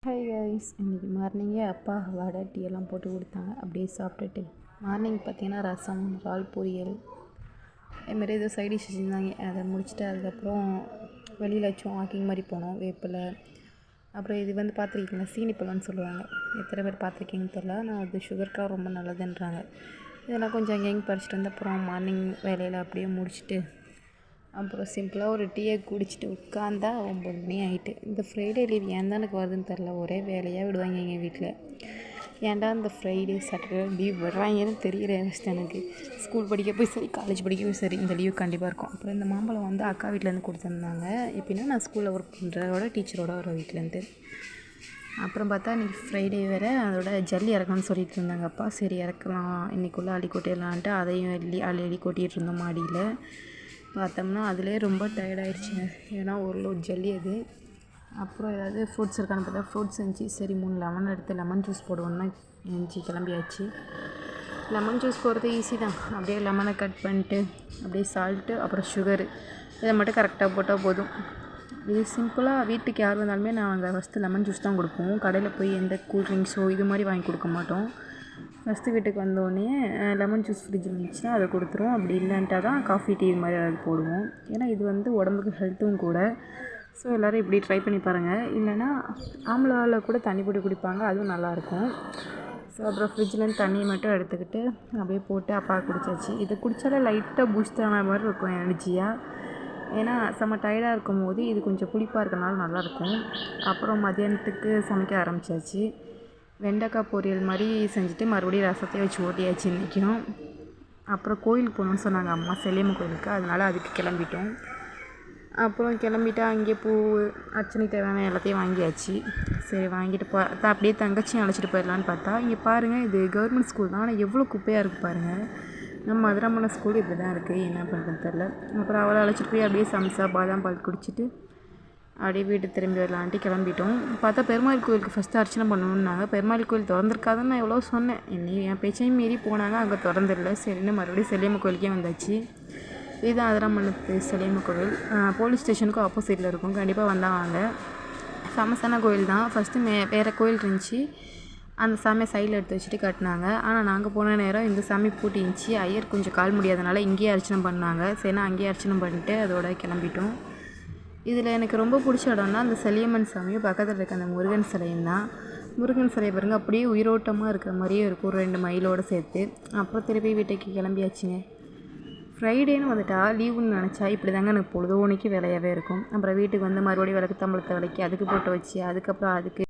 Hi guys, இன்றைக்கி மார்னிங்கே அப்பா வடை டீ எல்லாம் போட்டு கொடுத்தாங்க. அப்படியே சாப்பிட்டுட்டு மார்னிங் பார்த்திங்கன்னா ரசம், இறால் பொரியல், அதுமாரி ஏதோ சைட் டிஷ் வச்சுருந்தாங்க. அதை முடிச்சுட்டு அதுக்கப்புறம் வெளியில் வச்சோம் வாக்கிங் மாதிரி போனோம். வேப்பிலை, அப்புறம் இது பார்த்துருக்கீங்களா, சீனிப்பழம்னு சொல்லுவாங்க. எத்தனை பேர் பார்த்துருக்கீங்கன்னு தெரியல. நான் அது சுகருக்காக ரொம்ப நல்லதுன்றாங்க. இதெல்லாம் கொஞ்சம் அங்கேயும் பறிச்சிட்டு வந்து அப்புறம் மார்னிங் வேலையில் அப்படியே முடிச்சுட்டு அப்புறம் சிம்பிளாக ஒரு டீயை குடிச்சிட்டு உட்காந்தா 9 மணி ஆகிட்டு. இந்த ஃப்ரைடே லீவ் ஏன் தான் எனக்கு வருதுன்னு தெரில. ஒரே வேலையாக விடுவாங்க எங்கள் வீட்டில். ஏன்டா இந்த ஃப்ரைடே சாட்டர்டே லீவ் விடுறாங்கன்னு தெரியல எனக்கு. ஸ்கூல் படிக்க போய் சரி, காலேஜ் படிக்கவும் சரி, இந்த லீவ் கண்டிப்பாக இருக்கும். அப்புறம் இந்த மாம்பழம் அக்கா வீட்டிலேருந்து கொடுத்துருந்தாங்க. எப்படின்னா நான் ஸ்கூலில் ஒர்க் பண்ணுறதோட டீச்சரோட வர வீட்டிலேருந்து. அப்புறம் பார்த்தா இன்றைக்கி ஃப்ரைடே வேறு, அதோட ஜல்லி இறக்கணும்னு சொல்லிட்டு இருந்தாங்க அப்பா. சரி இறக்கலாம், இன்றைக்குள்ளே அள்ளி கொட்டிடலான்ட்டு அதையும் அள்ளி கொட்டிகிட்டு இருந்தோம் மாடியில். பார்த்தோம்னா அதிலே ரொம்ப டயர்டாயிடுச்சுங்க. ஏன்னா ஒரு லோட் ஜல்லி அது. அப்புறம் ஏதாவது ஃப்ரூட்ஸ் இருக்கான்னு பார்த்தா ஃப்ரூட்ஸ் இருந்துச்சு. சரி 3 லெமன் எடுத்து லெமன் ஜூஸ் போடுவோன்னா இருந்துச்சு. கிளம்பியாச்சு. லெமன் ஜூஸ் போடுறது ஈஸி தான். அப்படியே லெமனை கட் பண்ணிட்டு அப்படியே சால்ட்டு அப்புறம் சுகரு இதை மட்டும் கரெக்டாக போட்டால் போதும். இது சிம்பிளாக வீட்டுக்கு யார் வந்தாலுமே நான் அங்கே ஃபஸ்ட்டு லெமன் ஜூஸ் தான் கொடுப்போம். கடையில் போய் எந்த கூல்ட்ரிங்க்ஸோ இது மாதிரி வாங்கி கொடுக்க மாட்டோம். ஃபஸ்ட்டு வீட்டுக்கு வந்தோடனே லெமன் ஜூஸ் ஃப்ரிட்ஜில் இருந்துச்சுன்னா அதை கொடுத்துருவோம். அப்படி இல்லைன்ட்டா தான் காஃபி டீ மாதிரி ஏதாவது போடுவோம். ஏன்னா இது உடம்புக்கு ஹெல்த்தும் கூட. ஸோ எல்லோரும் இப்படி ட்ரை பண்ணி பாருங்கள். இல்லைன்னா ஆம்லாவில் கூட தண்ணி போட்டு குடிப்பாங்க, அதுவும் நல்லாயிருக்கும். ஸோ அப்புறம் ஃப்ரிட்ஜ்லேருந்து தண்ணியை மட்டும் எடுத்துக்கிட்டு அப்படியே போட்டு அப்பா குடித்தாச்சு. இது குடித்தாலே லைட்டாக பூஸ்ட் ஆன மாதிரி இருக்கும் எனர்ஜியாக. ஏன்னா செம்ம டயர்டாக இருக்கும் போது இது கொஞ்சம் புளிப்பாக இருக்கனால நல்லாயிருக்கும். அப்புறம் மதியானத்துக்கு சமைக்க ஆரம்பித்தாச்சு. வெண்டைக்காய் பொரியல் மாதிரி செஞ்சுட்டு மறுபடியும் ரசத்தையும் வச்சு ஓட்டியாச்சு இன்றைக்கும். அப்புறம் கோயிலுக்கு போகணுன்னு சொன்னாங்க அம்மா, செல்லியம்மன் கோயிலுக்கு. அதனால் அதுக்கு கிளம்பிட்டோம். அப்புறம் கிளம்பிட்டா அங்கே பூ அர்ச்சனைக்கு தேவையான எல்லாத்தையும் வாங்கியாச்சு. சரி வாங்கிட்டு பார்த்தா அப்படியே தங்கச்சியும் அழைச்சிட்டு போயிடலான்னு பார்த்தா, இங்கே பாருங்கள் இது கவர்மெண்ட் ஸ்கூல் தான், ஆனால் எவ்வளோ குப்பையாக இருக்குது பாருங்கள். நம்ம மதுராமலை ஸ்கூல் இப்படி தான் இருக்குது, என்ன பண்ணுறதுன்னு தெரில. அப்புறம் அவளை அழைச்சிட்டு போய் அப்படியே சம்சா பாதாம் பால் குடிச்சிட்டு அப்படியே வீட்டுக்கு திரும்பி வரலான்ட்டு கிளம்பிட்டோம். பார்த்தா பெருமாள் கோயிலுக்கு ஃபஸ்ட்டு அர்ச்சனை பண்ணணுன்னாங்க. பெருமாள் கோயில் திறந்துருக்காதுன்னு நான் எவ்வளோ சொன்னேன். என் பேச்சையும் மீறி போனாங்க, அங்கே திறந்துடல. சரின்னு மறுபடியும் செல்லியம்மன் கோயிலுக்கே வந்தாச்சு. இதுதான் அதிராமணத்து செல்லியம்மன் கோவில். போலீஸ் ஸ்டேஷனுக்கும் ஆப்போசிட்டில் இருக்கும். கண்டிப்பாக வந்தால் வாங்க. ஃபேமஸான கோயில் தான். ஃபஸ்ட்டு வேறு கோயில் இருந்துச்சு, அந்த சாமியை சைடில் எடுத்து வச்சுட்டு கட்டினாங்க. ஆனால் நாங்கள் போன நேரம் இந்த சாமி பூட்டி இருந்துச்சு. ஐயர் கொஞ்சம் கால் முடியாதனால இங்கேயே அர்ச்சனை பண்ணாங்க. சரினா அங்கேயே அர்ச்சனை பண்ணிட்டு அதோட கிளம்பிட்டோம். இதில் எனக்கு ரொம்ப பிடிச்ச இடம்னா அந்த செல்லியம்மன் சாமியும் பக்கத்தில் இருக்க அந்த முருகன் சிலையும் தான். முருகன் சிலையை பாருங்கள், அப்படியே உயிரோட்டமாக இருக்கிற மாதிரியே இருக்கும் 2 மயிலோடு சேர்த்து. அப்புறம் திருப்பி வீட்டுக்கு கிளம்பியாச்சுங்க. ஃப்ரைடேன்னு வந்துட்டா லீவுன்னு நினச்சா இப்படி தாங்க எனக்கு பொழுதுனைக்கு வேலையாகவே இருக்கும். அப்புறம் வீட்டுக்கு வந்து மறுபடியும் விளக்கு தம்பளத்தை விளக்கி அதுக்கு போட்டு வச்சு அதுக்கப்புறம் அதுக்கு